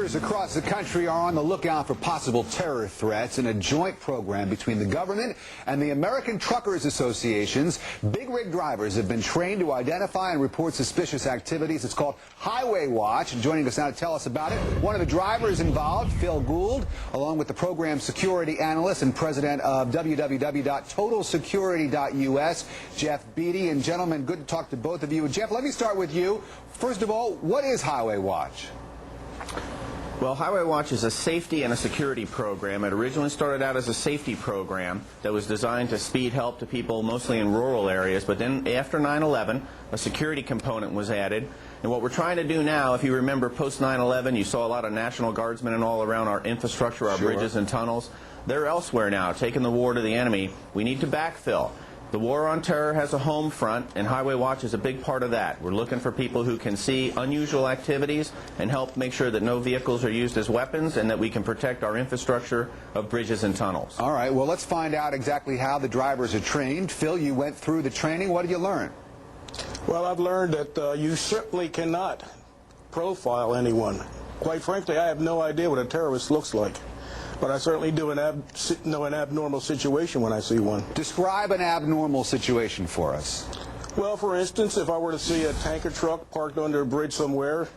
Lawmakers across the country are on the lookout for possible terror threats in a joint program between the government and the American Truckers Associations. Big rig drivers have been trained to identify and report suspicious activities. It's called Highway Watch. And joining us now to tell us about it, one of the drivers involved, Phil Gould, along with the program's security analyst and president of www.totalsecurity.us, Jeff Beatty. And gentlemen, good to talk to both of you. Jeff, let me start with you. First of all, what is Highway Watch? Well, Highway Watch is a safety and a security program. It originally started out as a safety program that was designed to speed help to people mostly in rural areas, but then after 9/11, a security component was added. And what we're trying to do now, if you remember post 9/11, you saw a lot of National Guardsmen and all around our infrastructure, our bridges and tunnels. They're elsewhere now, taking the war to the enemy. We need to backfill. The war on terror has a home front, and Highway Watch is a big part of that. We're looking for people who can see unusual activities and help make sure that no vehicles are used as weapons and that we can protect our infrastructure of bridges and tunnels. All right, well, let's find out exactly how the drivers are trained. Phil, you went through the training. What did you learn? Well, I've learned that you simply cannot profile anyone. Quite frankly, I have no idea what a terrorist looks like. But I certainly do know an abnormal situation when I see one. Describe an abnormal situation for us. Well, for instance, if I were to see a tanker truck parked under a bridge somewhere,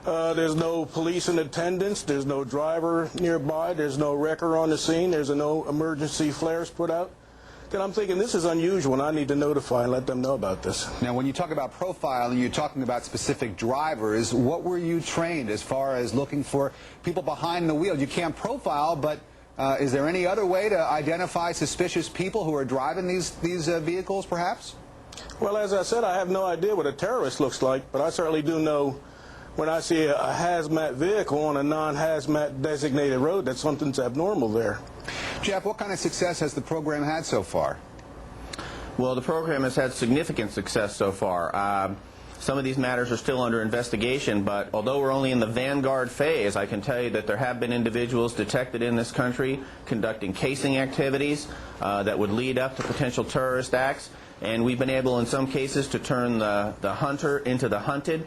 there's no police in attendance, there's no driver nearby, there's no wrecker on the scene, there's no emergency flares put out, then I'm thinking this is unusual and I need to notify and let them know about this. Now, when you talk about profiling, you're talking about specific drivers. What were you trained as far as looking for people behind the wheel? You can't profile, but is there any other way to identify suspicious people who are driving these vehicles, perhaps? Well, as I said, I have no idea what a terrorist looks like, but I certainly do know when I see a hazmat vehicle on a non-hazmat designated road that something's abnormal there. Jeff, what kind of success has the program had so far? Well, the program has had significant success so far. Some of these matters are still under investigation, but although we're only in the vanguard phase, I can tell you that there have been individuals detected in this country conducting casing activities that would lead up to potential terrorist acts, and we've been able in some cases to turn the hunter into the hunted.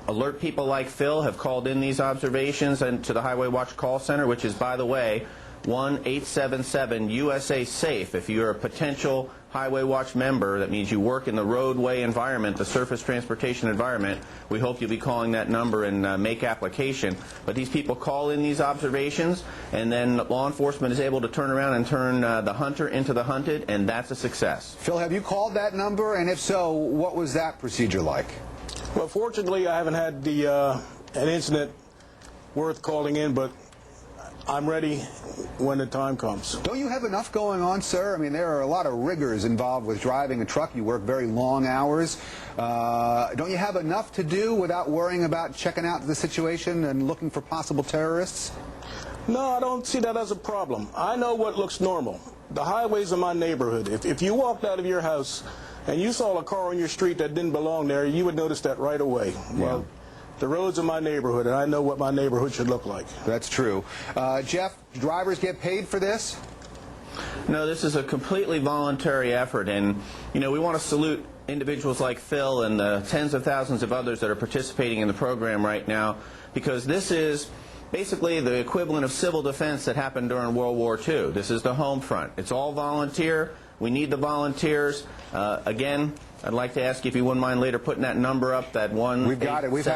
Alert people like Phil have called in these observations and to the Highway Watch call center, which is, by the way, 1-877-USA-SAFE. If you're a potential Highway Watch member, that means you work in the roadway environment, the surface transportation environment, we hope you'll be calling that number and make application. But these people call in these observations, and then law enforcement is able to turn around and turn the hunter into the hunted, and that's a success. Phil, have you called that number? And if so, what was that procedure like? Well, fortunately, I haven't had an incident worth calling in, but I'm ready when the time comes. Don't you have enough going on, sir? I mean, there are a lot of riggers involved with driving a truck. You work very long hours. Don't you have enough to do without worrying about checking out the situation and looking for possible terrorists? No, I don't see that as a problem. I know what looks normal. The highways in my neighborhood. If you walked out of your house and you saw a car on your street that didn't belong there, you would notice that right away. Yeah. Well, the roads in my neighborhood, and I know what my neighborhood should look like. That's true. Jeff, drivers get paid for this? No, this is a completely voluntary effort, and we want to salute individuals like Phil and the tens of thousands of others that are participating in the program right now, because this is basically the equivalent of civil defense that happened during World War II. This is the home front. It's all volunteer. We need the volunteers. Again, I'd like to ask you if you wouldn't mind later putting that number up, that 1-877-USA-SAFE. We've got it. We've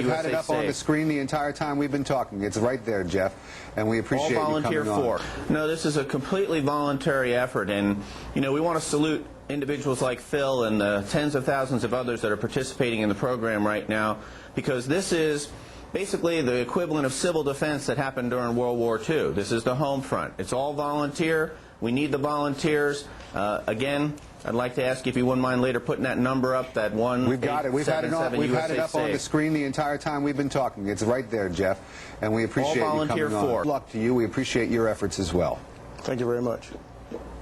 had it up on the screen the entire time we've been talking. It's right there, Jeff, and we appreciate you coming on. All volunteer for. No, this is a completely voluntary effort, and we want to salute individuals like Phil and the tens of thousands of others that are participating in the program right now, because this is basically the equivalent of civil defense that happened during World War II. This is the home front. It's all volunteer. We need the volunteers. Again, I'd like to ask you if you wouldn't mind later putting that number up, that 1-877-USA-SAFE. We've got it. We've had it up on the screen the entire time we've been talking. It's right there, Jeff, and we appreciate you coming on. All volunteer for. Good luck to you. We appreciate your efforts as well. Thank you very much.